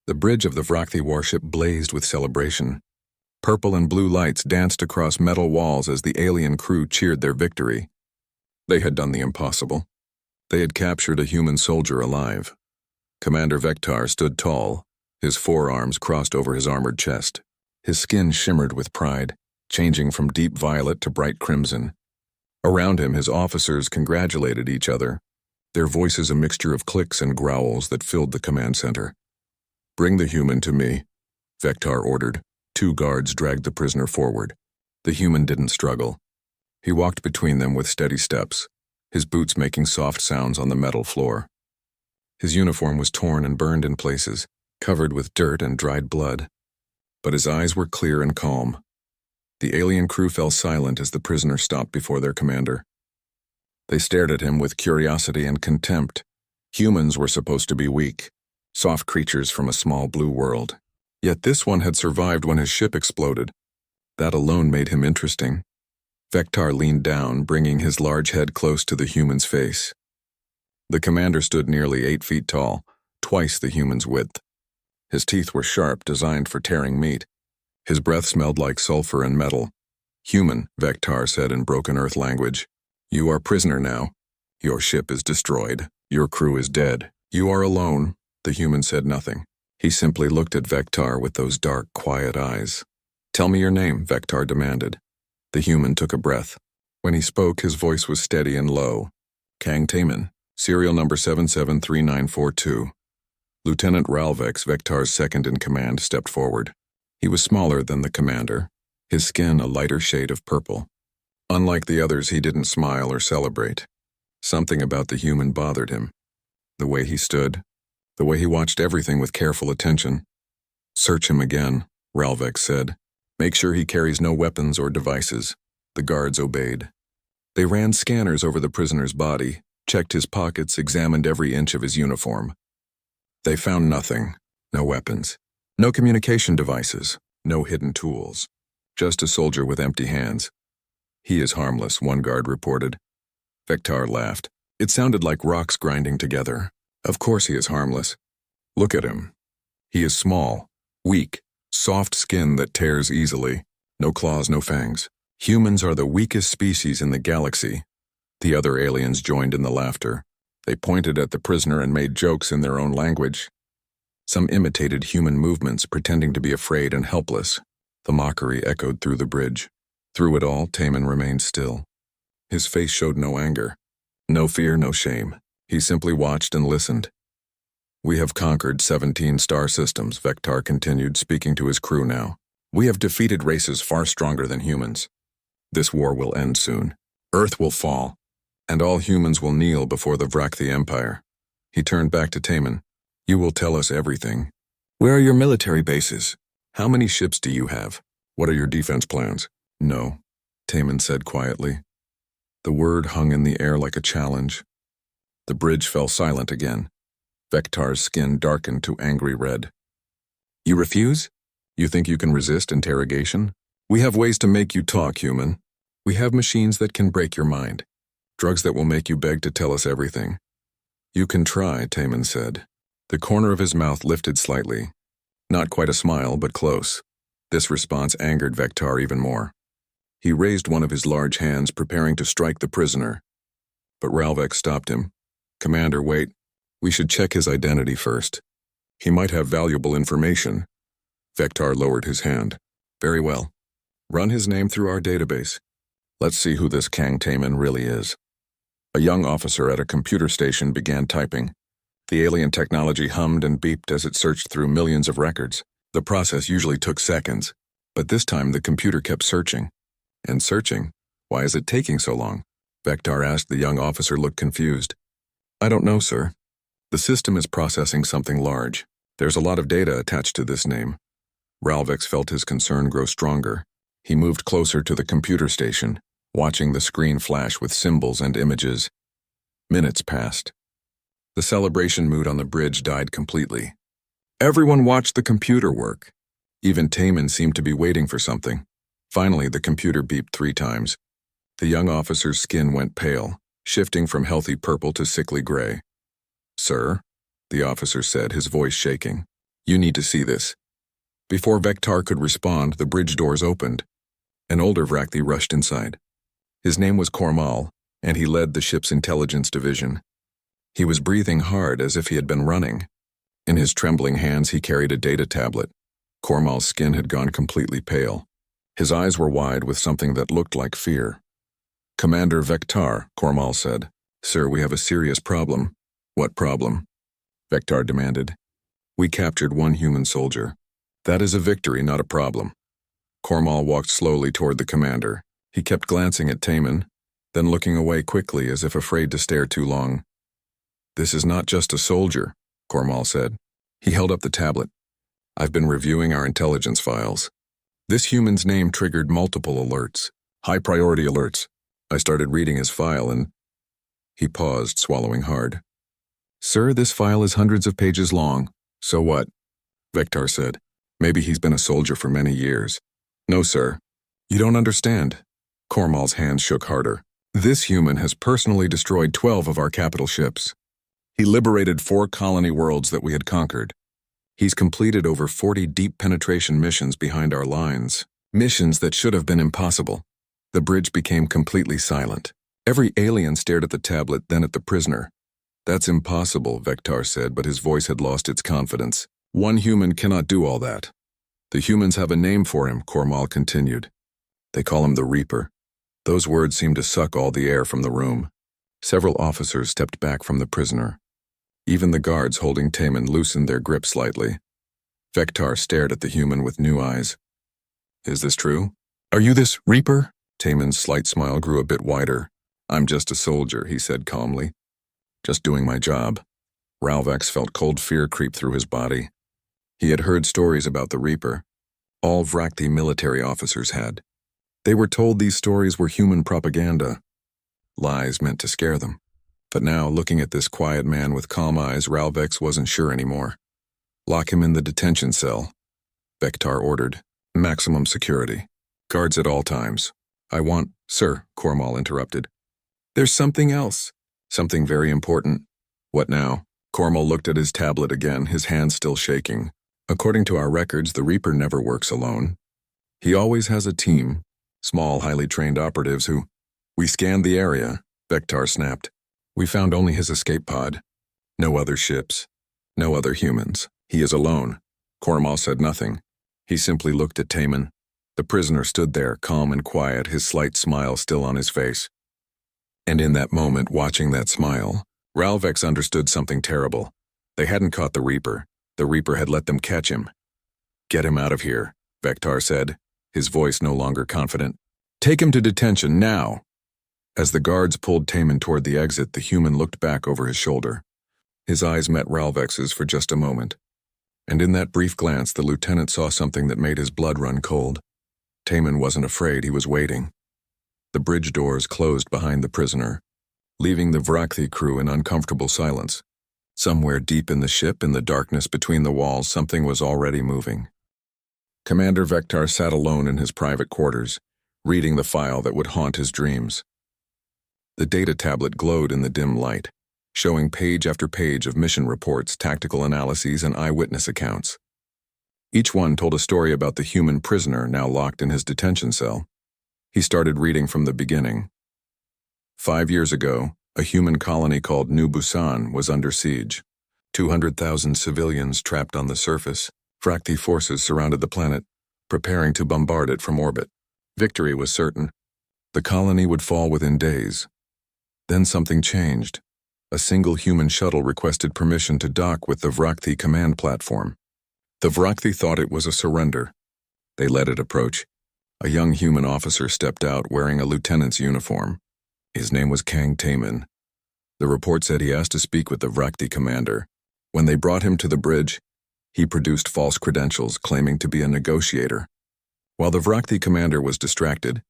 The bridge of the Vrathi warship blazed with celebration. Purple and blue lights danced across metal walls as the alien crew cheered their victory. They had done the impossible. They had captured a human soldier alive. Commander Vectar stood tall, his forearms crossed over his armored chest. His skin shimmered with pride, changing from deep violet to bright crimson. Around him, his officers congratulated each other, their voices a mixture of clicks and growls that filled the command center. "Bring the human to me," Vectar ordered. 2 guards dragged the prisoner forward. The human didn't struggle. He walked between them with steady steps, his boots making soft sounds on the metal floor. His uniform was torn and burned in places, covered with dirt and dried blood. But his eyes were clear and calm. The alien crew fell silent as the prisoner stopped before their commander. They stared at him with curiosity and contempt. Humans were supposed to be weak, soft creatures from a small blue world. Yet this one had survived when his ship exploded. That alone made him interesting. Vectar leaned down, bringing his large head close to the human's face. The commander stood nearly 8 feet tall, twice the human's width. His teeth were sharp, designed for tearing meat. His breath smelled like sulfur and metal. "Human," Vectar said in broken earth language. "You are prisoner now. Your ship is destroyed. Your crew is dead. You are alone." The human said nothing. He simply looked at Vectar with those dark, quiet eyes. "Tell me your name," Vectar demanded. The human took a breath. When he spoke, his voice was steady and low. "Kang Taman, serial number 773942. Lieutenant Ralvex, Vectar's second-in-command, stepped forward. He was smaller than the commander, his skin a lighter shade of purple. Unlike the others, he didn't smile or celebrate. Something about the human bothered him. The way he stood, the way he watched everything with careful attention. "Search him again," Ralvex said. "Make sure he carries no weapons or devices." The guards obeyed. They ran scanners over the prisoner's body, checked his pockets, examined every inch of his uniform. They found nothing. No weapons. No communication devices. No hidden tools. Just a soldier with empty hands. "He is harmless," one guard reported. Vectar laughed. It sounded like rocks grinding together. "Of course he is harmless. Look at him. He is small, weak, soft skin that tears easily. No claws, no fangs. Humans are the weakest species in the galaxy." The other aliens joined in the laughter. They pointed at the prisoner and made jokes in their own language. Some imitated human movements, pretending to be afraid and helpless. The mockery echoed through the bridge. Through it all, Taman remained still. His face showed no anger, no fear, no shame. He simply watched and listened. "We have conquered 17 star systems," Vectar continued, speaking to his crew now. "We have defeated races far stronger than humans. This war will end soon. Earth will fall, and all humans will kneel before the Vrathi Empire." He turned back to Taman. "You will tell us everything. Where are your military bases? How many ships do you have? What are your defense plans?" "No," Taman said quietly. The word hung in the air like a challenge. The bridge fell silent again. Vectar's skin darkened to angry red. "You refuse? You think you can resist interrogation? We have ways to make you talk, human. We have machines that can break your mind. Drugs that will make you beg to tell us everything." "You can try," Taman said. The corner of his mouth lifted slightly. Not quite a smile, but close. This response angered Vectar even more. He raised one of his large hands, preparing to strike the prisoner. But Ralvex stopped him. "Commander, wait. We should check his identity first. He might have valuable information." Vectar lowered his hand. "Very well. Run his name through our database. Let's see who this Kang Taman really is." A young officer at a computer station began typing. The alien technology hummed and beeped as it searched through millions of records. The process usually took seconds, but this time the computer kept searching. And searching. "Why is it taking so long?" Vectar asked. The young officer looked confused. "I don't know, sir. The system is processing something large. There's a lot of data attached to this name." Ralvex felt his concern grow stronger. He moved closer to the computer station, watching the screen flash with symbols and images. Minutes passed. The celebration mood on the bridge died completely. Everyone watched the computer work. Even Taman seemed to be waiting for something. Finally, the computer beeped 3 times. The young officer's skin went pale, shifting from healthy purple to sickly gray. "Sir," the officer said, his voice shaking. You need to see this. Before Vectar could respond, the bridge doors opened. An older Vrakthi rushed inside. His name was Kormal, and he led the ship's intelligence division. He was breathing hard as if he had been running. In his trembling hands he carried a data tablet. Kormal's skin had gone completely pale. His eyes were wide with something that looked like fear. "Commander Vectar," Kormal said. "Sir, we have a serious problem." "What problem?" Vectar demanded. "We captured one human soldier. That is a victory, not a problem." Kormal walked slowly toward the commander. He kept glancing at Taman, then looking away quickly as if afraid to stare too long. "This is not just a soldier," Kormal said. He held up the tablet. "I've been reviewing our intelligence files. This human's name triggered multiple alerts, high-priority alerts. I started reading his file and—" He paused, swallowing hard. "Sir, this file is hundreds of pages long." "So what?" Vectar said. "Maybe he's been a soldier for many years." "No, sir. You don't understand." Kormal's hands shook harder. "This human has personally destroyed 12 of our capital ships. He liberated 4 colony worlds that we had conquered. He's completed over 40 deep penetration missions behind our lines, missions that should have been impossible." The bridge became completely silent. Every alien stared at the tablet, then at the prisoner. "That's impossible," Vectar said, but his voice had lost its confidence. "One human cannot do all that." "The humans have a name for him," Kormal continued. "They call him the Reaper." Those words seemed to suck all the air from the room. Several officers stepped back from the prisoner. Even the guards holding Taman loosened their grip slightly. Vectar stared at the human with new eyes. "Is this true? Are you this Reaper?" Taman's slight smile grew a bit wider. "I'm just a soldier," he said calmly. "Just doing my job." Ralvex felt cold fear creep through his body. He had heard stories about the Reaper. All Vrakthi military officers had. They were told these stories were human propaganda, lies meant to scare them. But now, looking at this quiet man with calm eyes, Ralvex wasn't sure anymore. "Lock him in the detention cell," Vectar ordered. "Maximum security. Guards at all times." "I want—" "Sir," Kormal interrupted. "There's something else. Something very important." "What now?" Kormal looked at his tablet again, his hands still shaking. "According to our records, the Reaper never works alone. He always has a team, small, highly trained operatives who—" "We scanned the area," Vectar snapped. "We found only his escape pod. No other ships. No other humans. He is alone." Kormal said nothing. He simply looked at Taman. The prisoner stood there, calm and quiet, his slight smile still on his face. And in that moment, watching that smile, Ralvex understood something terrible. They hadn't caught the Reaper. The Reaper had let them catch him. "Get him out of here," Vectar said, his voice no longer confident. "Take him to detention, now!" As the guards pulled Taman toward the exit, the human looked back over his shoulder. His eyes met Ralvex's for just a moment. And in that brief glance, the lieutenant saw something that made his blood run cold. Taman wasn't afraid, he was waiting. The bridge doors closed behind the prisoner, leaving the Vrakthi crew in uncomfortable silence. Somewhere deep in the ship, in the darkness between the walls, something was already moving. Commander Vectar sat alone in his private quarters, reading the file that would haunt his dreams. The data tablet glowed in the dim light, showing page after page of mission reports, tactical analyses, and eyewitness accounts. Each one told a story about the human prisoner now locked in his detention cell. He started reading from the beginning. 5 years ago, a human colony called New Busan was under siege. 200,000 civilians trapped on the surface. Vrakthi forces surrounded the planet, preparing to bombard it from orbit. Victory was certain. The colony would fall within days. Then something changed. A single human shuttle requested permission to dock with the Vrakthi command platform. The Vrakthi thought it was a surrender. They let it approach. A young human officer stepped out wearing a lieutenant's uniform. His name was Kang Taman. The report said he asked to speak with the Vrakthi commander. When they brought him to the bridge, he produced false credentials claiming to be a negotiator. While the Vrakthi commander was distracted,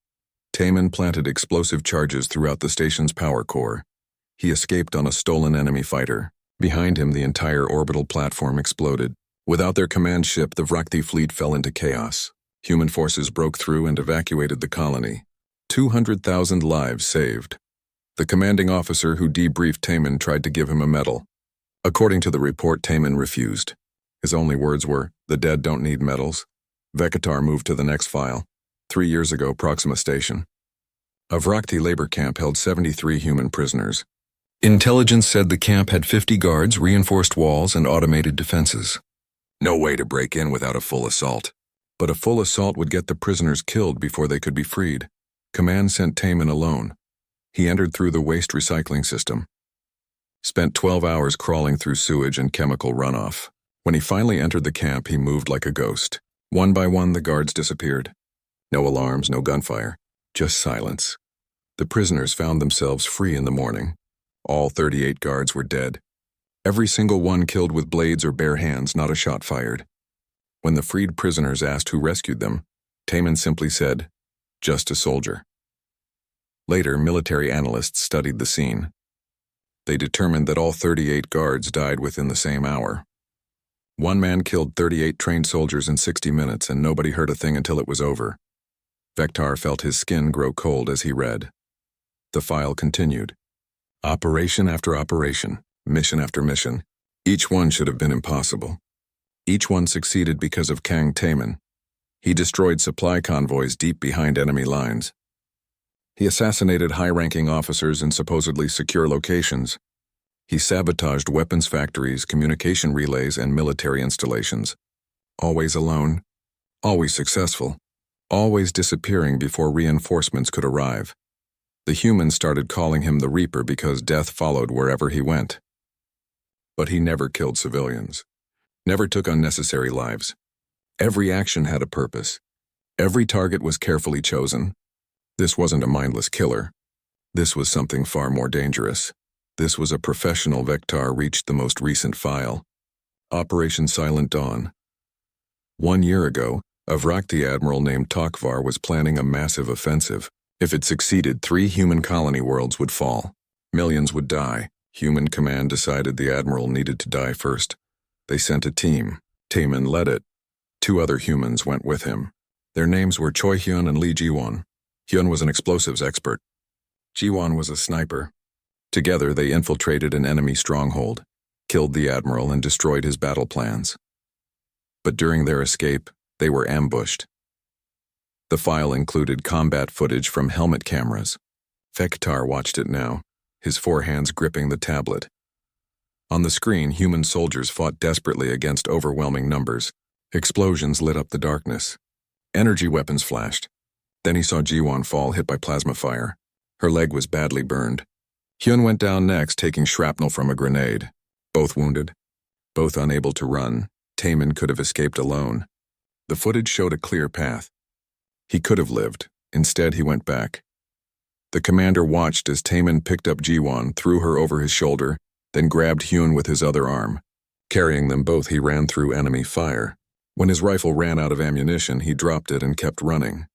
Taman planted explosive charges throughout the station's power core. He escaped on a stolen enemy fighter. Behind him, the entire orbital platform exploded. Without their command ship, the Vrakthi fleet fell into chaos. Human forces broke through and evacuated the colony. 200,000 lives saved. The commanding officer who debriefed Taman tried to give him a medal. According to the report, Taman refused. His only words were, "The dead don't need medals." Vekatar moved to the next file. 3 years ago, Proxima Station. A Vrakti labor camp held 73 human prisoners. Intelligence said the camp had 50 guards, reinforced walls, and automated defenses. No way to break in without a full assault. But a full assault would get the prisoners killed before they could be freed. Command sent Taman alone. He entered through the waste recycling system. Spent 12 hours crawling through sewage and chemical runoff. When he finally entered the camp, he moved like a ghost. One by one, the guards disappeared. No alarms, no gunfire, just silence. The prisoners found themselves free in the morning. All 38 guards were dead. Every single one killed with blades or bare hands, not a shot fired. When the freed prisoners asked who rescued them, Taman simply said, "Just a soldier." Later, military analysts studied the scene. They determined that all 38 guards died within the same hour. One man killed 38 trained soldiers in 60 minutes, and nobody heard a thing until it was over. Vektar felt his skin grow cold as he read. The file continued. Operation after operation, mission after mission. Each one should have been impossible. Each one succeeded because of Kang Taman. He destroyed supply convoys deep behind enemy lines. He assassinated high-ranking officers in supposedly secure locations. He sabotaged weapons factories, communication relays, and military installations. Always alone, always successful, always disappearing before reinforcements could arrive. The humans started calling him the Reaper because death followed wherever he went. But he never killed civilians, never took unnecessary lives. Every action had a purpose. Every target was carefully chosen. This wasn't a mindless killer. This was something far more dangerous. This was a professional. Vektar reached the most recent file. Operation Silent Dawn. 1 year ago, a Vrakti admiral named Tokvar was planning a massive offensive. If it succeeded, 3 human colony worlds would fall. Millions would die. Human command decided the admiral needed to die first. They sent a team. Taman led it. 2 other humans went with him. Their names were Choi Hyun and Lee Jiwon. Hyun was an explosives expert. Jiwon was a sniper. Together, they infiltrated an enemy stronghold, killed the admiral, and destroyed his battle plans. But during their escape, they were ambushed. The file included combat footage from helmet cameras. Vektar watched it now, his 4 hands gripping the tablet. On the screen, human soldiers fought desperately against overwhelming numbers. Explosions lit up the darkness. Energy weapons flashed. Then he saw Jiwon fall, hit by plasma fire. Her leg was badly burned. Hyun went down next, taking shrapnel from a grenade. Both wounded, both unable to run. Taman could have escaped alone. The footage showed a clear path. He could have lived. Instead, he went back. The commander watched as Taman picked up Jiwon, threw her over his shoulder, then grabbed Hyun with his other arm. Carrying them both, he ran through enemy fire. When his rifle ran out of ammunition, he dropped it and kept running.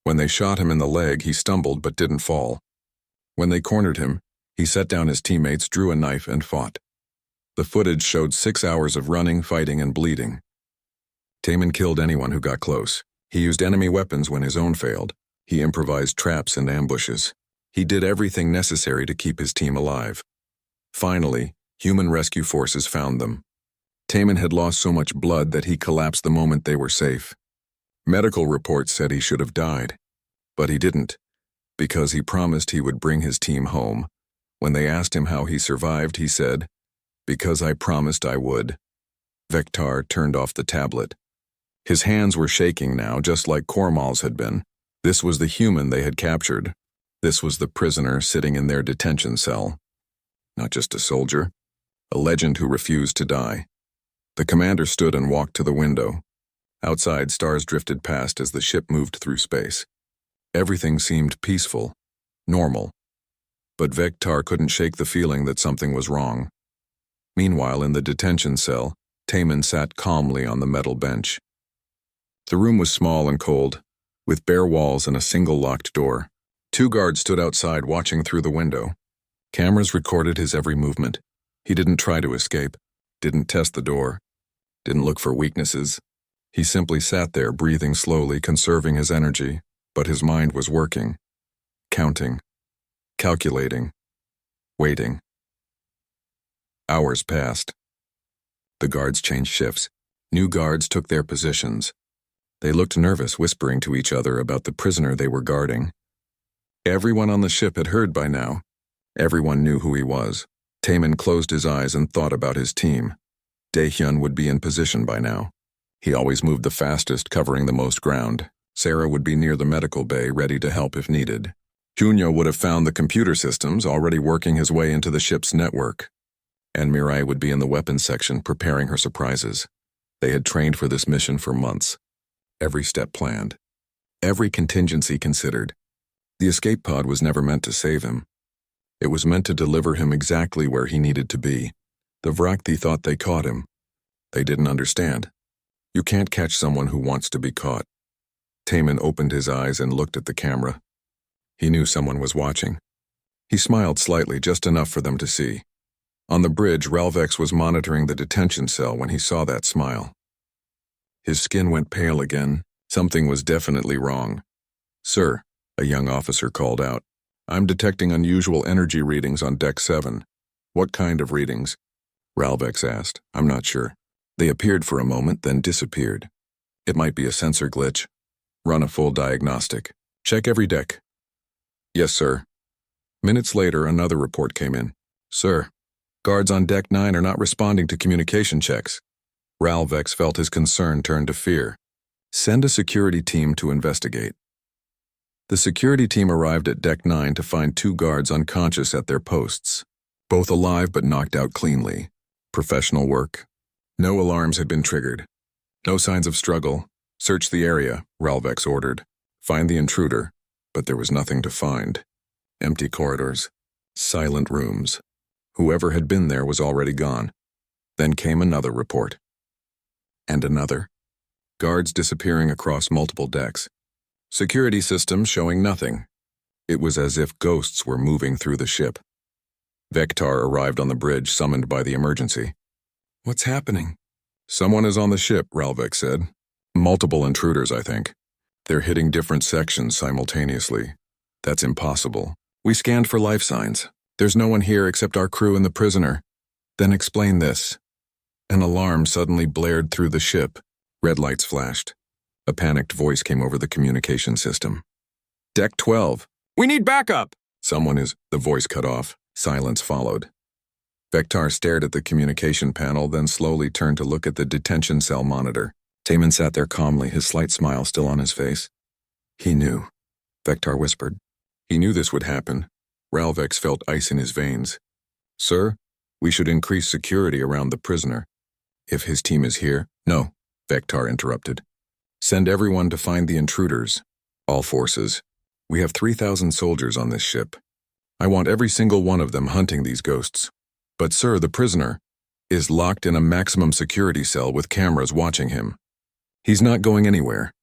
When they shot him in the leg, he stumbled but didn't fall. When they cornered him, he set down his teammates, drew a knife, and fought. The footage showed 6 hours of running, fighting, and bleeding. Taman killed anyone who got close. He used enemy weapons when his own failed. He improvised traps and ambushes. He did everything necessary to keep his team alive. Finally, human rescue forces found them. Taman had lost so much blood that he collapsed the moment they were safe. Medical reports said he should have died, but he didn't, because he promised he would bring his team home. When they asked him how he survived, he said, "Because I promised I would." Vektar turned off the tablet. His hands were shaking now, just like Kormal's had been. This was the human they had captured. This was the prisoner sitting in their detention cell. Not just a soldier, a legend who refused to die. The commander stood and walked to the window. Outside, stars drifted past as the ship moved through space. Everything seemed peaceful, normal. But Vektar couldn't shake the feeling that something was wrong. Meanwhile, in the detention cell, Taman sat calmly on the metal bench. The room was small and cold, with bare walls and a single locked door. 2 guards stood outside watching through the window. Cameras recorded his every movement. He didn't try to escape, didn't test the door, didn't look for weaknesses. He simply sat there, breathing slowly, conserving his energy, but his mind was working, counting, calculating, waiting. Hours passed. The guards changed shifts. New guards took their positions. They looked nervous, whispering to each other about the prisoner they were guarding. Everyone on the ship had heard by now. Everyone knew who he was. Taemin closed his eyes and thought about his team. Daehyun would be in position by now. He always moved the fastest, covering the most ground. Sarah would be near the medical bay, ready to help if needed. Junyo would have found the computer systems, already working his way into the ship's network. And Mirai would be in the weapons section, preparing her surprises. They had trained for this mission for months. Every step planned. Every contingency considered. The escape pod was never meant to save him. It was meant to deliver him exactly where he needed to be. The Vrakthi thought they caught him. They didn't understand. You can't catch someone who wants to be caught. Taemin opened his eyes and looked at the camera. He knew someone was watching. He smiled slightly, just enough for them to see. On the bridge, Ralvex was monitoring the detention cell when he saw that smile. His skin went pale again. Something was definitely wrong. "Sir," a young officer called out, "I'm detecting unusual energy readings on Deck 7. "What kind of readings?" Ralvex asked. "I'm not sure. They appeared for a moment, then disappeared. It might be a sensor glitch. Run a full diagnostic. Check every deck." "Yes, sir." Minutes later, another report came in. "Sir, guards on Deck 9 are not responding to communication checks." Ralvex felt his concern turn to fear. "Send a security team to investigate." The security team arrived at Deck 9 to find 2 guards unconscious at their posts. Both alive but knocked out cleanly. Professional work. No alarms had been triggered. No signs of struggle. "Search the area," Ralvex ordered. "Find the intruder." But there was nothing to find. Empty corridors. Silent rooms. Whoever had been there was already gone. Then came another report. And another. Guards disappearing across multiple decks. Security systems showing nothing. It was as if ghosts were moving through the ship. Vektar arrived on the bridge, summoned by the emergency. "What's happening?" "Someone is on the ship," Ralvex said. "Multiple intruders, I think. They're hitting different sections simultaneously. That's impossible. We scanned for life signs. There's no one here except our crew and the prisoner." "Then explain this." An alarm suddenly blared through the ship. Red lights flashed. A panicked voice came over the communication system. "Deck 12. We need backup!" The voice cut off. Silence followed. Vektar stared at the communication panel, then slowly turned to look at the detention cell monitor. Taemin sat there calmly, his slight smile still on his face. "He knew," Vektar whispered. "He knew this would happen." Ralvex felt ice in his veins. "Sir, we should increase security around the prisoner." "If his team is here—" "No," Vektar interrupted. "Send everyone to find the intruders. All forces. We have 3,000 soldiers on this ship. I want every single one of them hunting these ghosts. But sir, the prisoner is locked in a maximum security cell with cameras watching him. He's not going anywhere."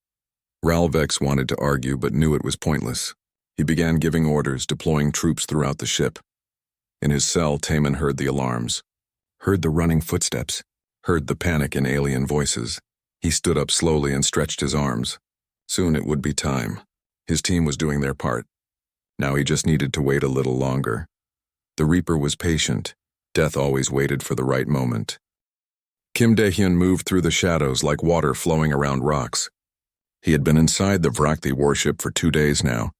Ralvex wanted to argue but knew it was pointless. He began giving orders, deploying troops throughout the ship. In his cell, Taemin heard the alarms. Heard the running footsteps. Heard the panic in alien voices. He stood up slowly and stretched his arms. Soon it would be time. His team was doing their part. Now he just needed to wait a little longer. The Reaper was patient. Death always waited for the right moment. Kim Daehyun moved through the shadows like water flowing around rocks. He had been inside the Vrakthi warship for 2 days now,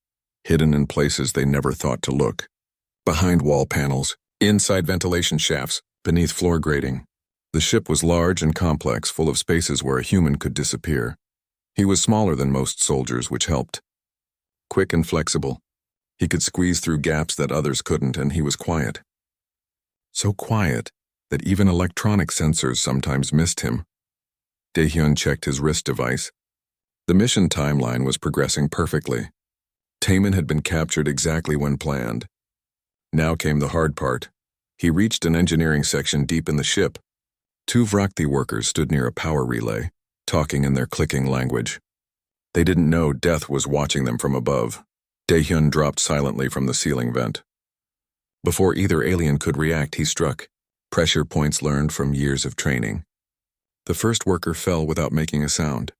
hidden in places they never thought to look. Behind wall panels, inside ventilation shafts, beneath floor grating. The ship was large and complex, full of spaces where a human could disappear. He was smaller than most soldiers, which helped. Quick and flexible. He could squeeze through gaps that others couldn't, and he was quiet. So quiet that even electronic sensors sometimes missed him. Daehyun checked his wrist device. The mission timeline was progressing perfectly. Taemin had been captured exactly when planned. Now came the hard part. He reached an engineering section deep in the ship. 2 Vrakthi workers stood near a power relay, talking in their clicking language. They didn't know death was watching them from above. Daehyun dropped silently from the ceiling vent. Before either alien could react, he struck. Pressure points learned from years of training. The first worker fell without making a sound.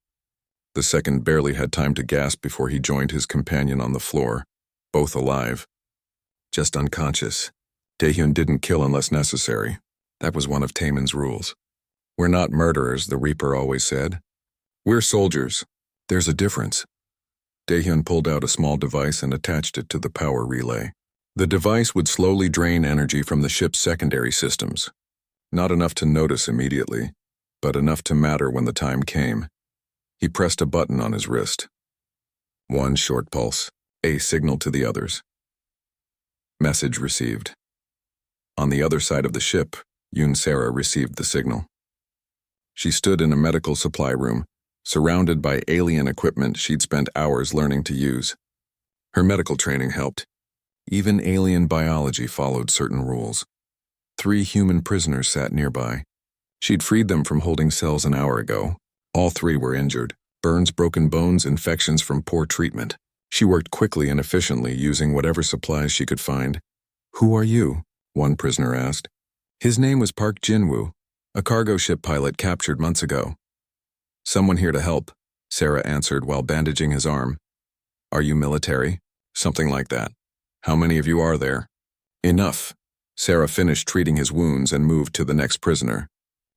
The second barely had time to gasp before he joined his companion on the floor, both alive. Just unconscious. Daehyun didn't kill unless necessary. That was one of Taemin's rules. "We're not murderers," the Reaper always said. "We're soldiers." "There's a difference." Daehyun pulled out a small device and attached it to the power relay. The device would slowly drain energy from the ship's secondary systems. Not enough to notice immediately, but enough to matter when the time came. He pressed a button on his wrist. One short pulse, a signal to the others. Message received. On the other side of the ship, Yoon Sarah received the signal. She stood in a medical supply room, surrounded by alien equipment she'd spent hours learning to use. Her medical training helped. Even alien biology followed certain rules. 3 human prisoners sat nearby. She'd freed them from holding cells an hour ago. All 3 were injured. Burns, broken bones, infections from poor treatment. She worked quickly and efficiently, using whatever supplies she could find. "Who are you?" one prisoner asked. His name was Park Jin-woo, a cargo ship pilot captured months ago. "Someone here to help," Sarah answered while bandaging his arm. "Are you military?" "Something like that." "How many of you are there?" "Enough." Sarah finished treating his wounds and moved to the next prisoner,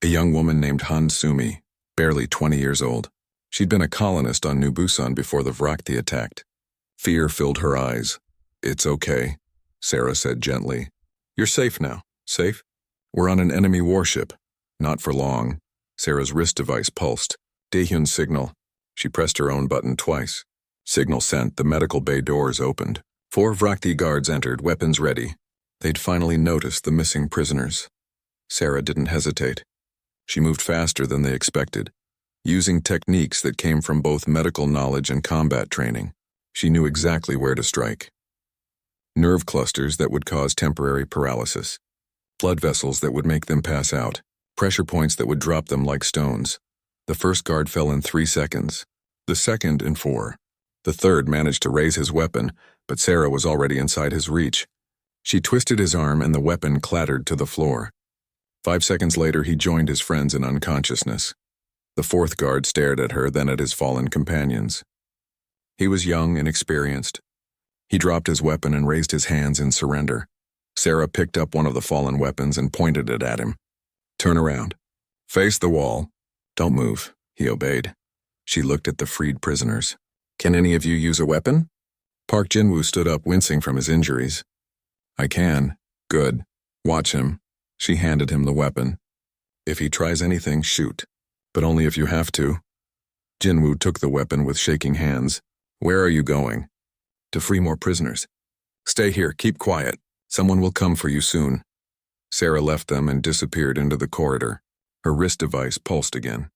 a young woman named Han Sumi, barely 20 years old. She'd been a colonist on New Busan before the Vrakti attacked. Fear filled her eyes. "It's okay," Sarah said gently. "You're safe now." "Safe?" "We're on an enemy warship." "Not for long." Sarah's wrist device pulsed. Daehyun's signal. She pressed her own button twice. Signal sent, the medical bay doors opened. 4 Vrakti guards entered, weapons ready. They'd finally noticed the missing prisoners. Sarah didn't hesitate. She moved faster than they expected, using techniques that came from both medical knowledge and combat training. She knew exactly where to strike. Nerve clusters that would cause temporary paralysis. Blood vessels that would make them pass out. Pressure points that would drop them like stones. The first guard fell in 3 seconds. The second in 4. The third managed to raise his weapon, but Sarah was already inside his reach. She twisted his arm and the weapon clattered to the floor. 5 seconds later, he joined his friends in unconsciousness. The 4th guard stared at her, then at his fallen companions. He was young and inexperienced. He dropped his weapon and raised his hands in surrender. Sarah picked up one of the fallen weapons and pointed it at him. "Turn around. Face the wall." "Don't move," he obeyed. She looked at the freed prisoners. "Can any of you use a weapon?" Park Jin-woo stood up, wincing from his injuries. "I can." "Good. Watch him." She handed him the weapon. "If he tries anything, shoot. But only if you have to." Jin-woo took the weapon with shaking hands. "Where are you going?" "To free more prisoners." "Stay here, keep quiet. Someone will come for you soon." Sarah left them and disappeared into the corridor. Her wrist device pulsed again.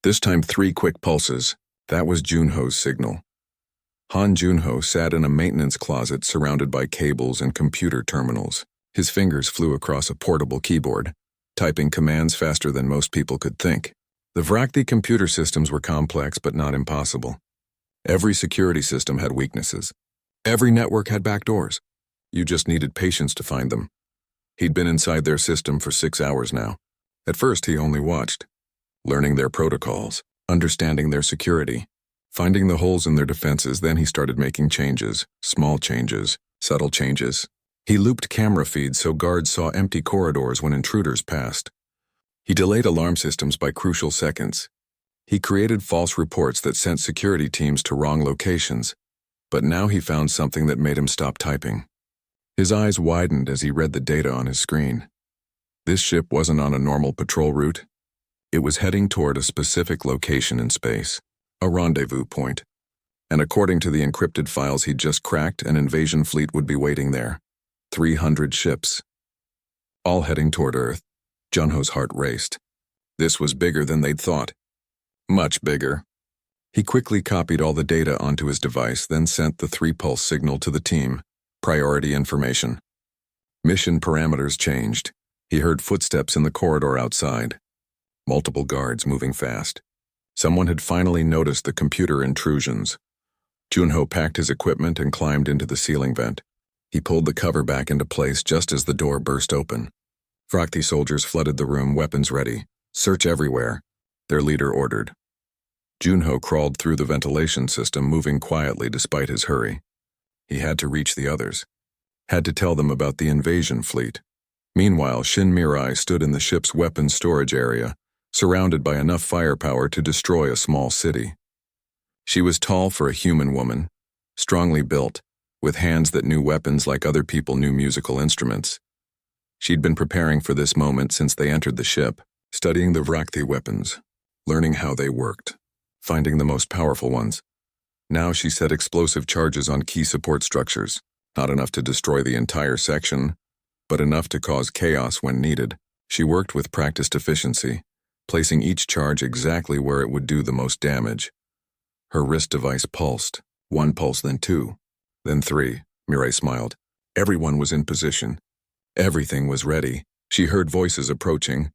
This time 3 quick pulses. That was Junho's signal. Han Junho sat in a maintenance closet surrounded by cables and computer terminals. His fingers flew across a portable keyboard, typing commands faster than most people could think. The Vrakti computer systems were complex but not impossible. Every security system had weaknesses. Every network had backdoors. You just needed patience to find them. He'd been inside their system for 6 hours now. At first, he only watched, learning their protocols, understanding their security, finding the holes in their defenses. Then he started making changes, small changes, subtle changes. He looped camera feeds so guards saw empty corridors when intruders passed. He delayed alarm systems by crucial seconds. He created false reports that sent security teams to wrong locations. But now he found something that made him stop typing. His eyes widened as he read the data on his screen. This ship wasn't on a normal patrol route. It was heading toward a specific location in space, a rendezvous point. And according to the encrypted files he'd just cracked, an invasion fleet would be waiting there. 300 ships. All heading toward Earth. Junho's heart raced. This was bigger than they'd thought. Much bigger. He quickly copied all the data onto his device, then sent the 3-pulse signal to the team. Priority information. Mission parameters changed. He heard footsteps in the corridor outside. Multiple guards moving fast. Someone had finally noticed the computer intrusions. Junho packed his equipment and climbed into the ceiling vent. He pulled the cover back into place just as the door burst open. Vrakti soldiers flooded the room, weapons ready. "Search everywhere," their leader ordered. Junho crawled through the ventilation system, moving quietly despite his hurry. He had to reach the others. Had to tell them about the invasion fleet. Meanwhile, Shin Mirai stood in the ship's weapons storage area, surrounded by enough firepower to destroy a small city. She was tall for a human woman, strongly built, with hands that knew weapons like other people knew musical instruments. She'd been preparing for this moment since they entered the ship, studying the Vrakthi weapons, learning how they worked, finding the most powerful ones. Now she set explosive charges on key support structures, not enough to destroy the entire section, but enough to cause chaos when needed. She worked with practiced efficiency, placing each charge exactly where it would do the most damage. Her wrist device pulsed, one pulse, then two, then three. Mirai smiled. Everyone was in position. Everything was ready. She heard voices approaching.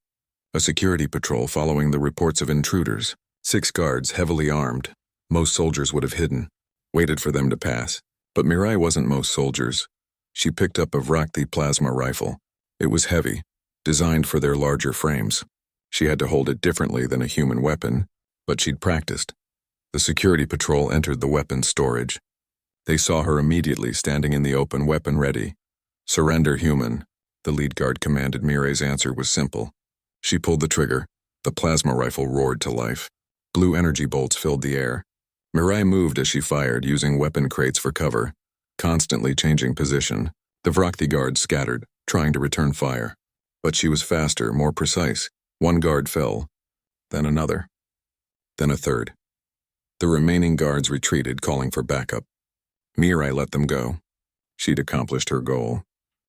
A security patrol following the reports of intruders. 6 guards, heavily armed. Most soldiers would have hidden, waited for them to pass. But Mirai wasn't most soldiers. She picked up a Vrakthi plasma rifle. It was heavy, designed for their larger frames. She had to hold it differently than a human weapon, but she'd practiced. The security patrol entered the weapons storage. They saw her immediately standing in the open, weapon ready. Surrender, human, the lead guard commanded. Mirai's answer was simple. She pulled the trigger. The plasma rifle roared to life. Blue energy bolts filled the air. Mirai moved as she fired, using weapon crates for cover, constantly changing position. The Vrakthi guards scattered, trying to return fire. But she was faster, more precise. One guard fell, then another, then a third. The remaining guards retreated, calling for backup. Mirai let them go. She'd accomplished her goal.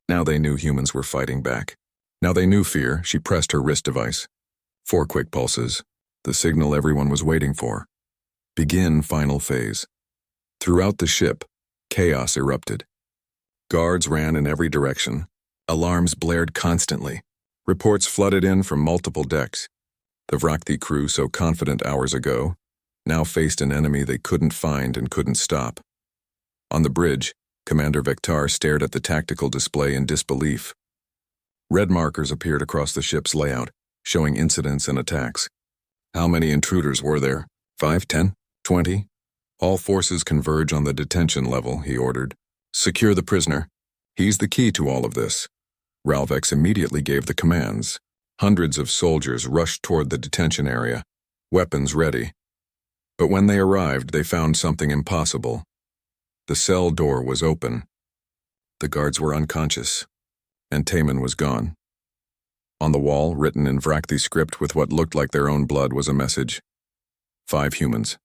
Now they knew humans were fighting back. Now they knew fear. She pressed her wrist device. 4 quick pulses, the signal everyone was waiting for. Begin final phase. Throughout the ship, chaos erupted. Guards ran in every direction. Alarms blared constantly. Reports flooded in from multiple decks. The Vrakthi crew, so confident hours ago, now faced an enemy they couldn't find and couldn't stop. On the bridge, Commander Vektar stared at the tactical display in disbelief. Red markers appeared across the ship's layout, showing incidents and attacks. How many intruders were there? 5, 10, 20? All forces converge on the detention level, he ordered. Secure the prisoner. He's the key to all of this. Ralvex immediately gave the commands. Hundreds of soldiers rushed toward the detention area, weapons ready. But when they arrived, they found something impossible. The cell door was open. The guards were unconscious, and Taman was gone. On the wall, written in Vrakthi script with what looked like their own blood, was a message. 5 humans.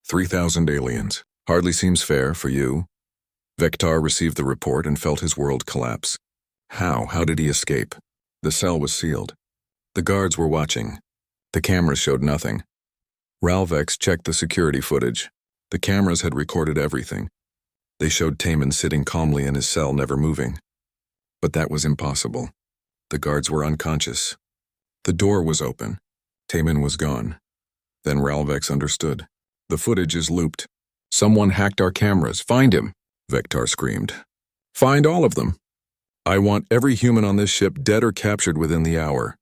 3,000 aliens. Hardly seems fair for you. Vektar received the report and felt his world collapse. How did he escape? The cell was sealed. The guards were watching. The cameras showed nothing. Ralvex checked the security footage. The cameras had recorded everything. They showed Taman sitting calmly in his cell, never moving. But that was impossible. The guards were unconscious. The door was open. Taman was gone. Then Ralvex understood. The footage is looped. Someone hacked our cameras. Find him, Vektar screamed. Find all of them. I want every human on this ship dead or captured within the hour.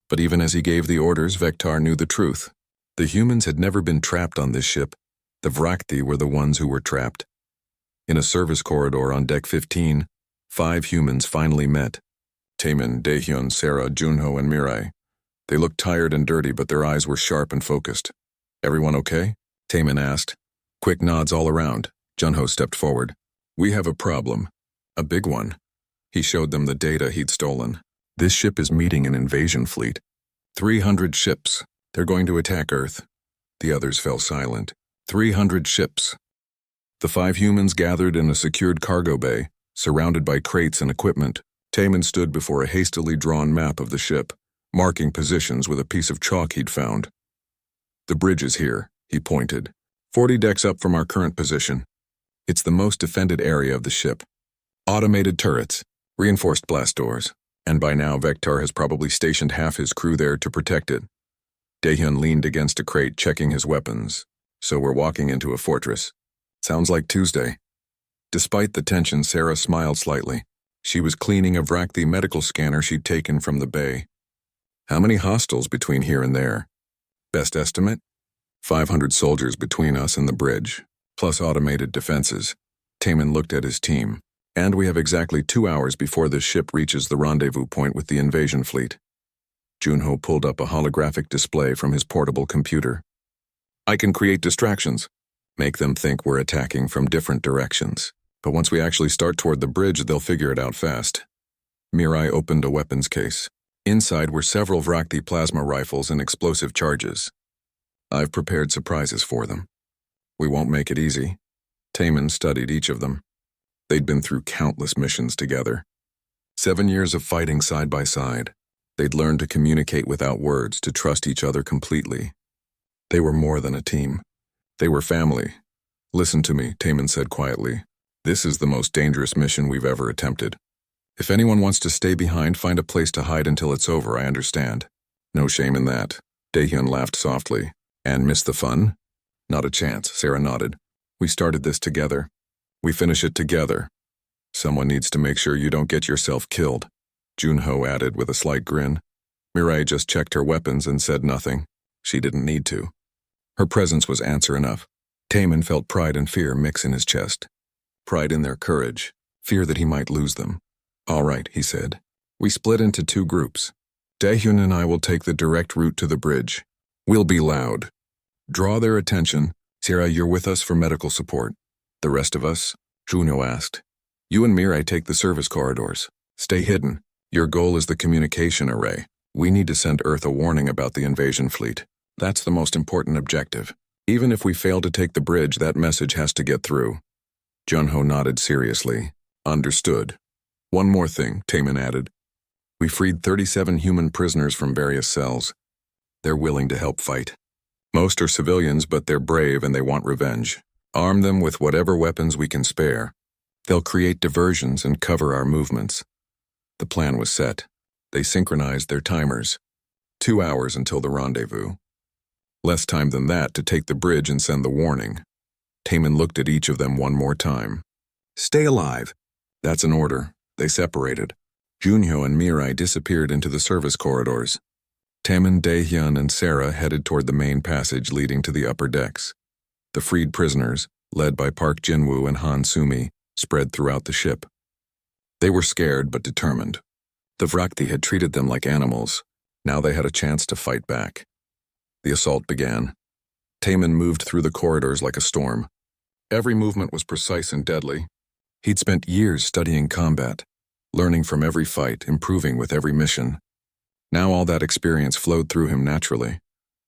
But even as he gave the orders, Vektar knew the truth. The humans had never been trapped on this ship. The Vrakthi were the ones who were trapped. In a service corridor on deck 15, 5 humans finally met. Taman, Daehyun, Sarah, Junho, and Mirai. They looked tired and dirty, but their eyes were sharp and focused. Everyone okay? Taman asked. Quick nods all around. Junho stepped forward. We have a problem. A big one. He showed them the data he'd stolen. This ship is meeting an invasion fleet. 300 ships. They're going to attack Earth. The others fell silent. 300 ships. The 5 humans gathered in a secured cargo bay, surrounded by crates and equipment. Taman stood before a hastily drawn map of the ship, marking positions with a piece of chalk he'd found. The bridge is here, he pointed. 40 decks up from our current position. It's the most defended area of the ship. Automated turrets, reinforced blast doors, and by now Vektar has probably stationed half his crew there to protect it. Daehyun leaned against a crate, checking his weapons. So we're walking into a fortress. Sounds like Tuesday. Despite the tension, Sarah smiled slightly. She was cleaning a Vrakthi medical scanner she'd taken from the bay. How many hostiles between here and there? Best estimate? 500 soldiers between us and the bridge, plus automated defenses. Taman looked at his team. And we have exactly 2 hours before this ship reaches the rendezvous point with the invasion fleet. Junho pulled up a holographic display from his portable computer. I can create distractions, make them think we're attacking from different directions. But once we actually start toward the bridge, they'll figure it out fast. Mirai opened a weapons case. Inside were several Vrakti plasma rifles and explosive charges. I've prepared surprises for them. We won't make it easy. Taemin studied each of them. They'd been through countless missions together. 7 years of fighting side by side. They'd learned to communicate without words, to trust each other completely. They were more than a team. They were family. Listen to me, Taemin said quietly. This is the most dangerous mission we've ever attempted. If anyone wants to stay behind, find a place to hide until it's over, I understand. No shame in that. Daehyun laughed softly. And miss the fun? Not a chance, Sarah nodded. We started this together. We finish it together. Someone needs to make sure you don't get yourself killed, Junho added with a slight grin. Mirai just checked her weapons and said nothing. She didn't need to. Her presence was answer enough. Taemin felt pride and fear mix in his chest. Pride in their courage, fear that he might lose them. All right, he said. We split into 2 groups. Daehyun and I will take the direct route to the bridge. We'll be loud. Draw their attention. Sarah, you're with us for medical support. The rest of us? Junho asked. You and Mirai take the service corridors. Stay hidden. Your goal is the communication array. We need to send Earth a warning about the invasion fleet. That's the most important objective. Even if we fail to take the bridge, that message has to get through. Junho nodded seriously. Understood. One more thing, Taemin added. We freed 37 human prisoners from various cells. They're willing to help fight. Most are civilians, but they're brave and they want revenge. Arm them with whatever weapons we can spare. They'll create diversions and cover our movements. The plan was set. They synchronized their timers. 2 hours until the rendezvous. Less time than that to take the bridge and send the warning. Taemin looked at each of them one more time. Stay alive. That's an order. They separated. Junho and Mirai disappeared into the service corridors. Taemin, Daehyun, and Sarah headed toward the main passage leading to the upper decks. The freed prisoners, led by Park Jinwoo and Han Sumi, spread throughout the ship. They were scared but determined. The Vrakti had treated them like animals. Now they had a chance to fight back. The assault began. Taemin moved through the corridors like a storm. Every movement was precise and deadly. He'd spent years studying combat, learning from every fight, improving with every mission. Now all that experience flowed through him naturally.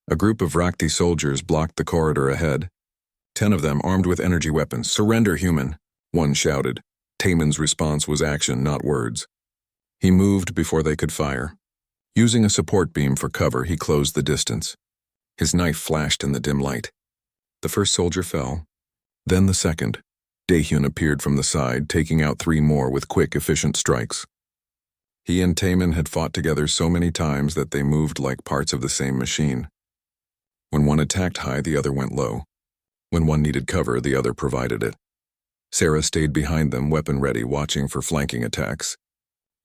A group of Vrakti soldiers blocked the corridor ahead. 10 of them armed with energy weapons. Surrender, human, one shouted. Taemin's response was action, not words. He moved before they could fire. Using a support beam for cover, he closed the distance. His knife flashed in the dim light. The first soldier fell. Then the second. Daehyun appeared from the side, taking out 3 more with quick, efficient strikes. He and Taemin had fought together so many times that they moved like parts of the same machine. When one attacked high, the other went low. When one needed cover, the other provided it. Sarah stayed behind them, weapon ready, watching for flanking attacks.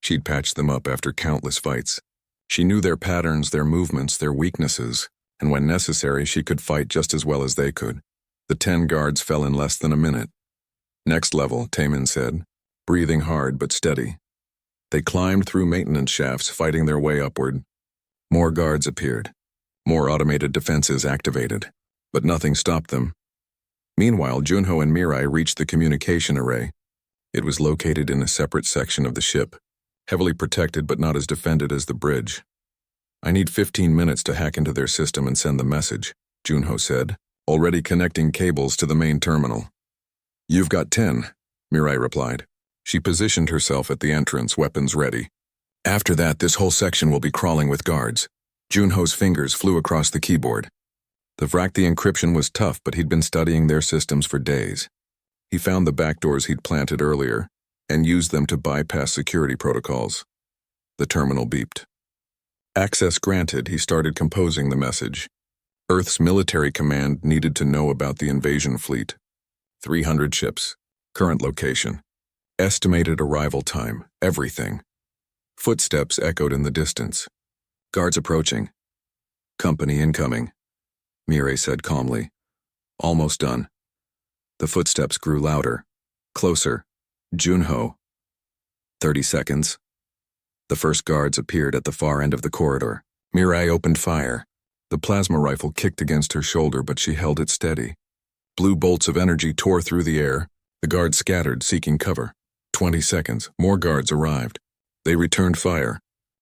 She'd patched them up after countless fights. She knew their patterns, their movements, their weaknesses, and when necessary, she could fight just as well as they could. The 10 guards fell in less than a minute. Next level, Taemin said, breathing hard but steady. They climbed through maintenance shafts, fighting their way upward. More guards appeared. More automated defenses activated. But nothing stopped them. Meanwhile, Junho and Mirai reached the communication array. It was located in a separate section of the ship, heavily protected but not as defended as the bridge. I need 15 minutes to hack into their system and send the message, Junho said, already connecting cables to the main terminal. You've got 10, Mirai replied. She positioned herself at the entrance, weapons ready. After that, this whole section will be crawling with guards. Junho's fingers flew across the keyboard. The Vrakti encryption was tough, but he'd been studying their systems for days. He found the backdoors he'd planted earlier and used them to bypass security protocols. The terminal beeped. Access granted, he started composing the message. Earth's military command needed to know about the invasion fleet. 300 ships. Current location. Estimated arrival time. Everything. Footsteps echoed in the distance. Guards approaching. Company incoming, Mirai said calmly. Almost done. The footsteps grew louder. Closer. Junho. 30 seconds. The first guards appeared at the far end of the corridor. Mirai opened fire. The plasma rifle kicked against her shoulder, but she held it steady. Blue bolts of energy tore through the air. The guards scattered, seeking cover. 20 seconds. More guards arrived. They returned fire.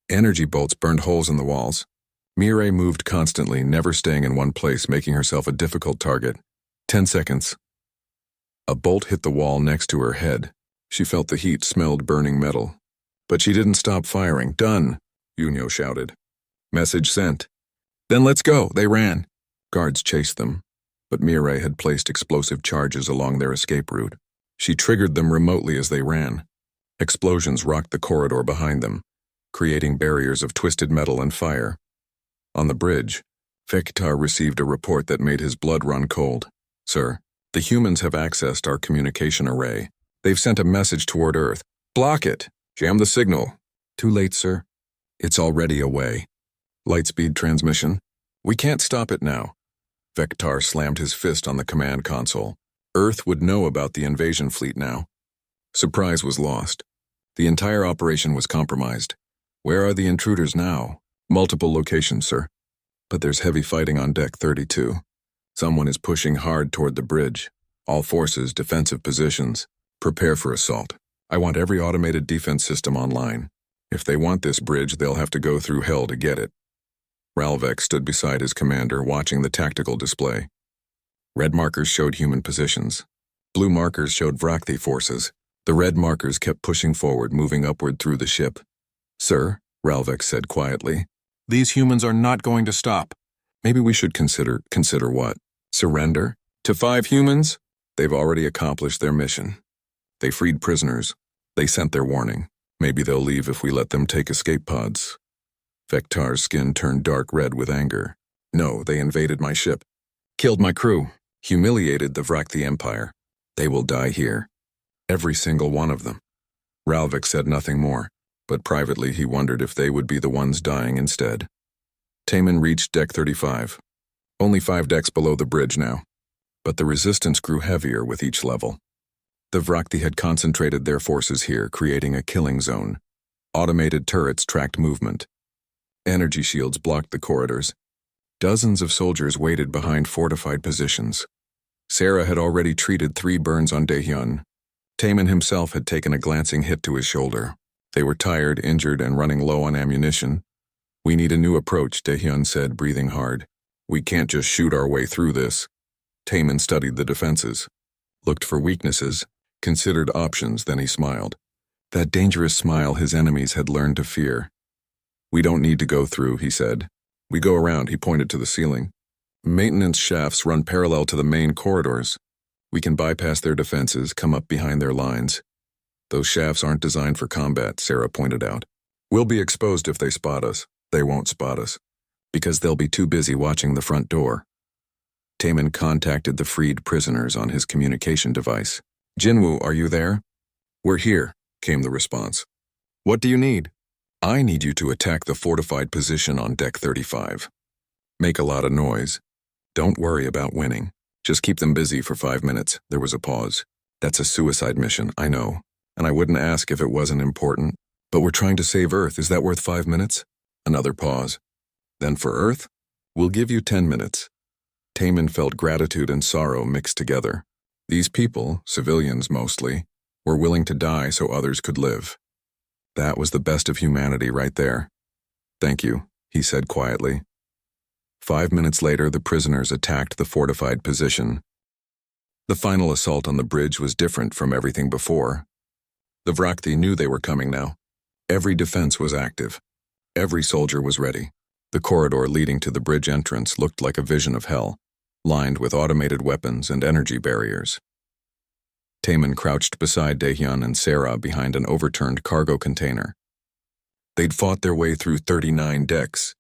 Energy bolts burned holes in the walls. Mirai moved constantly, never staying in one place, making herself a difficult target. 10 seconds. A bolt hit the wall next to her head. She felt the heat, smelled burning metal. But she didn't stop firing. Done, Yunyo shouted. Message sent. Then let's go, they ran. Guards chased them, but Mirai had placed explosive charges along their escape route. She triggered them remotely as they ran. Explosions rocked the corridor behind them, creating barriers of twisted metal and fire. On the bridge, Vektar received a report that made his blood run cold. Sir, the humans have accessed our communication array. They've sent a message toward Earth. Block it! Jam the signal. Too late, sir. It's already away. Lightspeed transmission. We can't stop it now. Vektar slammed his fist on the command console. Earth would know about the invasion fleet now. Surprise was lost. The entire operation was compromised. Where are the intruders now? Multiple locations, sir. But there's heavy fighting on deck 32. Someone is pushing hard toward the bridge. All forces, defensive positions. Prepare for assault. I want every automated defense system online. If they want this bridge, they'll have to go through hell to get it. Ralvek stood beside his commander, watching the tactical display. Red markers showed human positions. Blue markers showed Vrakthi forces. The red markers kept pushing forward, moving upward through the ship. Sir, Ralvek said quietly, these humans are not going to stop. Maybe we should consider what? Surrender? To 5 humans? They've already accomplished their mission. They freed prisoners. They sent their warning. Maybe they'll leave if we let them take escape pods. Vektar's skin turned dark red with anger. No, they invaded my ship. Killed my crew. Humiliated the Vrakthi Empire. They will die here. Every single one of them. Ralvik said nothing more, but privately he wondered if they would be the ones dying instead. Taman reached deck 35. Only 5 decks below the bridge now. But the resistance grew heavier with each level. The Vrakthi had concentrated their forces here, creating a killing zone. Automated turrets tracked movement. Energy shields blocked the corridors. Dozens of soldiers waited behind fortified positions. Sarah had already treated 3 burns on Daehyun. Taman himself had taken a glancing hit to his shoulder. They were tired, injured, and running low on ammunition. We need a new approach, Daehyun said, breathing hard. We can't just shoot our way through this. Taman studied the defenses, looked for weaknesses, considered options, then he smiled. That dangerous smile his enemies had learned to fear. We don't need to go through, he said. We go around, he pointed to the ceiling. Maintenance shafts run parallel to the main corridors. We can bypass their defenses, come up behind their lines. Those shafts aren't designed for combat, Sarah pointed out. We'll be exposed if they spot us. They won't spot us, because they'll be too busy watching the front door. Taman contacted the freed prisoners on his communication device. Jinwoo, are you there? We're here, came the response. What do you need? I need you to attack the fortified position on deck 35. Make a lot of noise. Don't worry about winning. Just keep them busy for 5 minutes. There was a pause. That's a suicide mission, I know. And I wouldn't ask if it wasn't important. But we're trying to save Earth. Is that worth 5 minutes? Another pause. Then for Earth, we'll give you 10 minutes. Taman felt gratitude and sorrow mixed together. These people, civilians mostly, were willing to die so others could live. That was the best of humanity right there. Thank you, he said quietly. 5 minutes later, the prisoners attacked the fortified position. The final assault on the bridge was different from everything before. The Vrakthi knew they were coming now. Every defense was active. Every soldier was ready. The corridor leading to the bridge entrance looked like a vision of hell, lined with automated weapons and energy barriers. Taman crouched beside Daehyun and Sarah behind an overturned cargo container. They'd fought their way through 39 decks.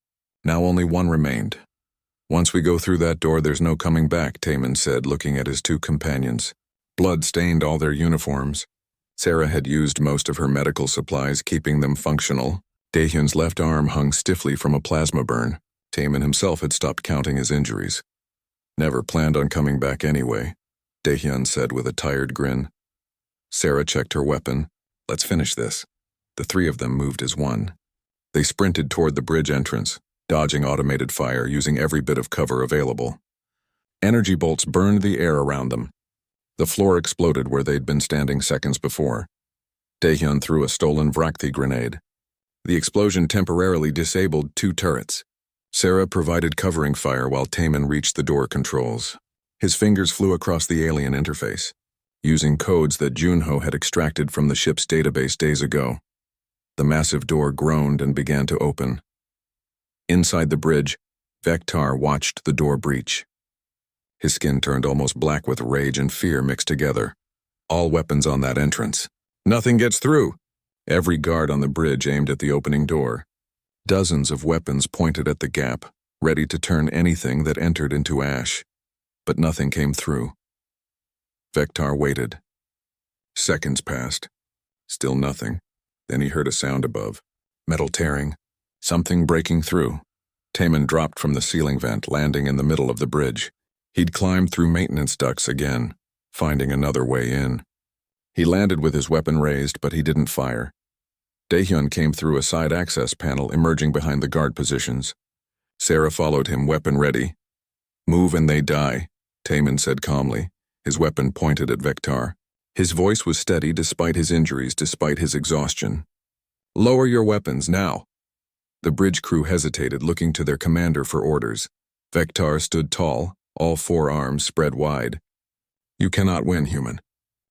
Now only 1 remained. Once we go through that door, there's no coming back, Taman said, looking at his 2 companions. Blood stained all their uniforms. Sarah had used most of her medical supplies, keeping them functional. Daehyun's left arm hung stiffly from a plasma burn. Taman himself had stopped counting his injuries. Never planned on coming back anyway, Daehyun said with a tired grin. Sarah checked her weapon. Let's finish this. The 3 of them moved as one. They sprinted toward the bridge entrance. dodging automated fire, using every bit of cover available. Energy bolts burned the air around them. The floor exploded where they'd been standing seconds before. Daehyun threw a stolen Vrakthi grenade. The explosion temporarily disabled 2 turrets. Sarah provided covering fire while Taemin reached the door controls. His fingers flew across the alien interface, using codes that Junho had extracted from the ship's database days ago. The massive door groaned and began to open. Inside the bridge, Vektar watched the door breach. His skin turned almost black with rage and fear mixed together. All weapons on that entrance. Nothing gets through. Every guard on the bridge aimed at the opening door. Dozens of weapons pointed at the gap, ready to turn anything that entered into ash. But nothing came through. Vektar waited. Seconds passed. Still nothing. Then he heard a sound above. Metal tearing. Something breaking through. Taemin dropped from the ceiling vent, landing in the middle of the bridge. He'd climbed through maintenance ducts again, finding another way in. He landed with his weapon raised, but he didn't fire. Daehyun came through a side access panel emerging behind the guard positions. Sarah followed him, weapon ready. Move and they die, Taemin said calmly, his weapon pointed at Vektar. His voice was steady despite his injuries, despite his exhaustion. Lower your weapons, now. The bridge crew hesitated, looking to their commander for orders. Vektar stood tall, all 4 arms spread wide. You cannot win, human.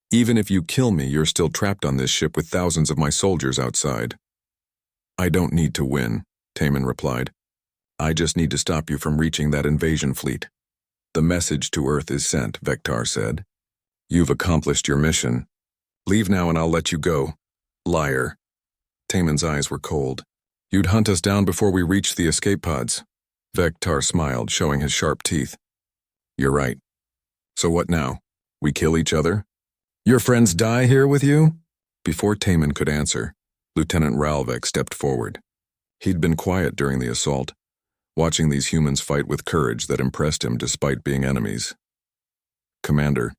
Even if you kill me, you're still trapped on this ship with thousands of my soldiers outside. I don't need to win, Taemin replied. I just need to stop you from reaching that invasion fleet. The message to Earth is sent, Vektar said. You've accomplished your mission. Leave now and I'll let you go. Liar. Taemin's eyes were cold. You'd hunt us down before we reached the escape pods. Vektar smiled, showing his sharp teeth. You're right. So what now? We kill each other? Your friends die here with you? Before Taemin could answer, Lieutenant Ralvek stepped forward. He'd been quiet during the assault, watching these humans fight with courage that impressed him despite being enemies. Commander,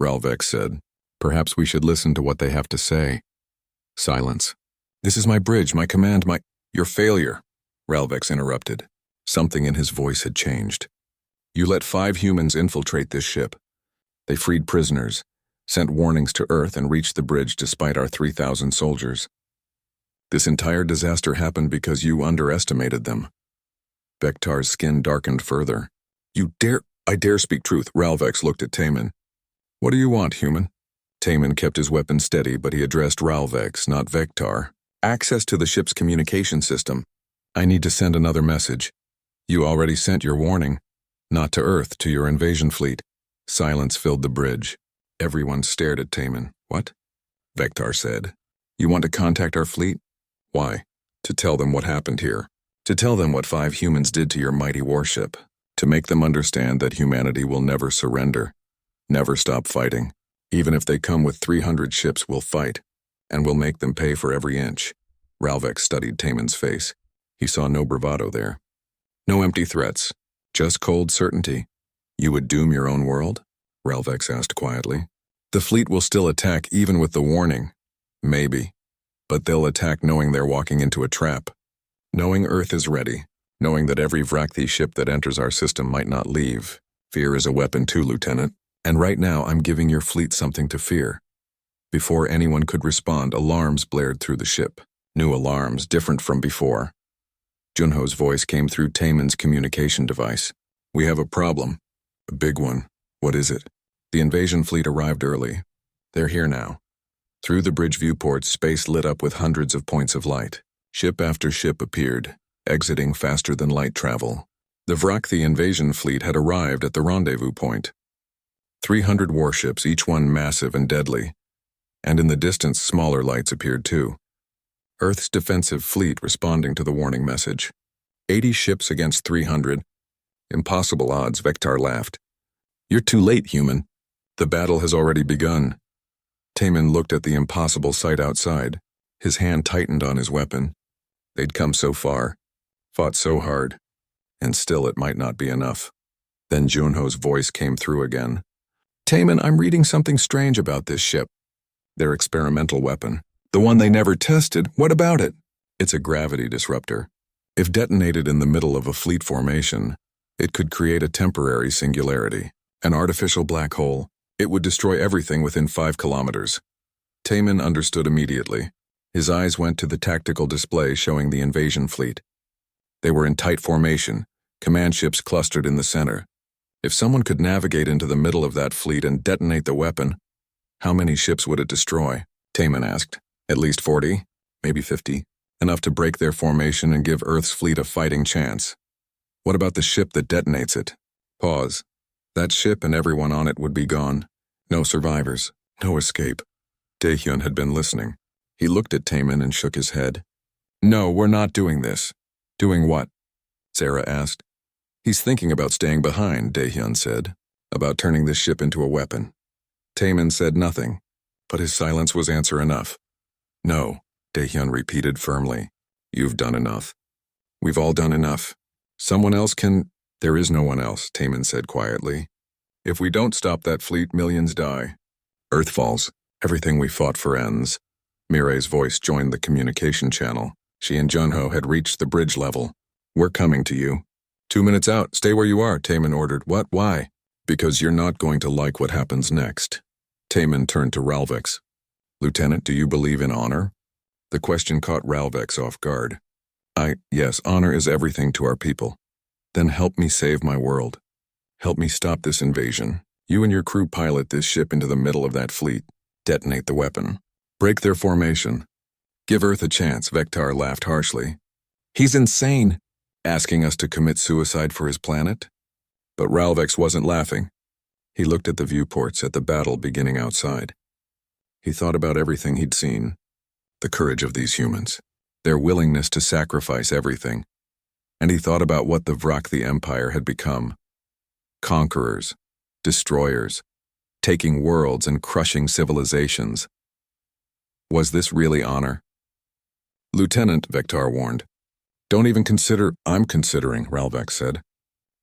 Ralvek said, perhaps we should listen to what they have to say. Silence. This is my bridge, my command, Your failure, Ralvex interrupted. Something in his voice had changed. You let 5 humans infiltrate this ship. They freed prisoners, sent warnings to Earth, and reached the bridge despite our 3,000 soldiers. This entire disaster happened because you underestimated them. Vektar's skin darkened further. I dare speak truth, Ralvex looked at Taemin. What do you want, human? Taemin kept his weapon steady, but he addressed Ralvex, not Vektar. Access to the ship's communication system. I need to send another message. You already sent your warning. Not to Earth, to your invasion fleet. Silence filled the bridge. Everyone stared at Taemin. What? Vektar said. You want to contact our fleet? Why? To tell them what happened here. To tell them what 5 humans did to your mighty warship. To make them understand that humanity will never surrender. Never stop fighting. Even if they come with 300 ships, we'll fight. And we'll make them pay for every inch. Ralvex studied Taemin's face. He saw no bravado there. No empty threats. Just cold certainty. You would doom your own world? Ralvex asked quietly. The fleet will still attack even with the warning. Maybe. But they'll attack knowing they're walking into a trap. Knowing Earth is ready. Knowing that every Vrakthi ship that enters our system might not leave. Fear is a weapon too, Lieutenant. And right now I'm giving your fleet something to fear. Before anyone could respond, alarms blared through the ship. New alarms, different from before. Junho's voice came through Taemin's communication device. We have a problem. A big one. What is it? The invasion fleet arrived early. They're here now. Through the bridge viewports, space lit up with hundreds of points of light. Ship after ship appeared, exiting faster than light travel. The Vrakthi invasion fleet had arrived at the rendezvous point. 300 warships, each one massive and deadly. And in the distance, smaller lights appeared too. Earth's defensive fleet responding to the warning message. 80 ships against 300. Impossible odds, Vektar laughed. You're too late, human. The battle has already begun. Taemin looked at the impossible sight outside. His hand tightened on his weapon. They'd come so far, fought so hard, and still it might not be enough. Then Junho's voice came through again. Taemin, I'm reading something strange about this ship. Their experimental weapon. The one they never tested, what about it? It's a gravity disruptor. If detonated in the middle of a fleet formation, it could create a temporary singularity, an artificial black hole. It would destroy everything within 5 kilometers. Taman understood immediately. His eyes went to the tactical display showing the invasion fleet. They were in tight formation, command ships clustered in the center. If someone could navigate into the middle of that fleet and detonate the weapon, how many ships would it destroy? Taman asked. At least 40, maybe 50, enough to break their formation and give Earth's fleet a fighting chance. What about the ship that detonates it? Pause. That ship and everyone on it would be gone. No survivors, no escape. Daehyun had been listening. He looked at Taman and shook his head. No, we're not doing this. Doing what? Sarah asked. He's thinking about staying behind, Daehyun said. About turning this ship into a weapon. Taman said nothing, but his silence was answer enough. No, Daehyun repeated firmly. You've done enough. We've all done enough. Someone else can... There is no one else, Taman said quietly. If we don't stop that fleet, millions die. Earth falls. Everything we fought for ends. Mirai's voice joined the communication channel. She and Junho had reached the bridge level. We're coming to you. 2 minutes out. Stay where you are, Taman ordered. What? Why? Because you're not going to like what happens next. Taman turned to Ralvex. Lieutenant, do you believe in honor? The question caught Ralvex off guard. Yes, honor is everything to our people. Then help me save my world. Help me stop this invasion. You and your crew pilot this ship into the middle of that fleet. Detonate the weapon. Break their formation. Give Earth a chance, Vectar laughed harshly. He's insane, asking us to commit suicide for his planet? But Ralvex wasn't laughing. He looked at the viewports at the battle beginning outside. He thought about everything he'd seen. The courage of these humans. Their willingness to sacrifice everything. And he thought about what the Vrakthi Empire had become. Conquerors. Destroyers. Taking worlds and crushing civilizations. Was this really honor? Lieutenant, Vectar warned. Don't even consider... I'm considering, Ralvex said.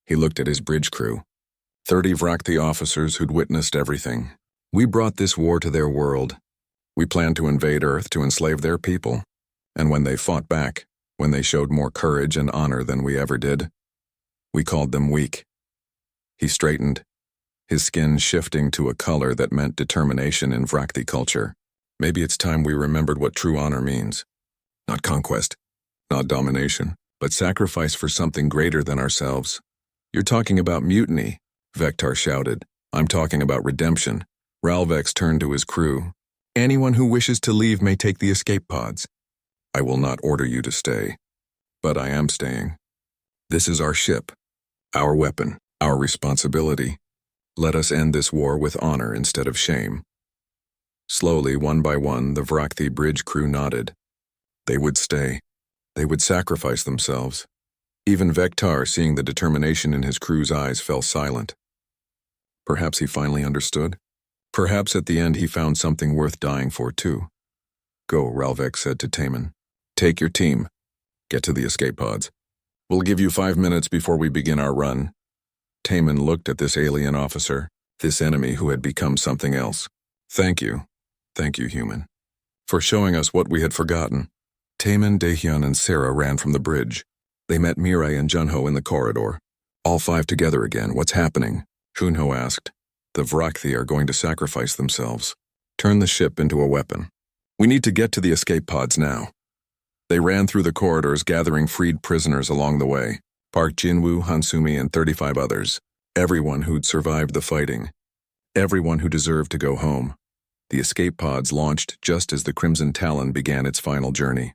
He looked at his bridge crew. 30 Vrakthi officers who'd witnessed everything. We brought this war to their world. We planned to invade Earth to enslave their people. And when they fought back, when they showed more courage and honor than we ever did, we called them weak. He straightened, his skin shifting to a color that meant determination in Vrakthi culture. Maybe it's time we remembered what true honor means. Not conquest, not domination, but sacrifice for something greater than ourselves. You're talking about mutiny, Vectar shouted. I'm talking about redemption. Ralvex turned to his crew. Anyone who wishes to leave may take the escape pods. I will not order you to stay, but I am staying. This is our ship, our weapon, our responsibility. Let us end this war with honor instead of shame. Slowly, one by one, the Vrakthi bridge crew nodded. They would stay. They would sacrifice themselves. Even Vectar, seeing the determination in his crew's eyes, fell silent. Perhaps he finally understood. Perhaps at the end he found something worth dying for too. Go, Ralvex said to Taman. Take your team. Get to the escape pods. We'll give you 5 minutes before we begin our run. Taman looked at this alien officer, this enemy who had become something else. Thank you, human, for showing us what we had forgotten. Taman, Daehyun, and Sarah ran from the bridge. They met Mirai and Junho in the corridor. All 5 together again. What's happening? Junho asked. The Vrakthi are going to sacrifice themselves. Turn the ship into a weapon. We need to get to the escape pods now. They ran through the corridors, gathering freed prisoners along the way. Park Jinwoo, Hansumi, and 35 others. Everyone who'd survived the fighting. Everyone who deserved to go home. The escape pods launched just as the Crimson Talon began its final journey.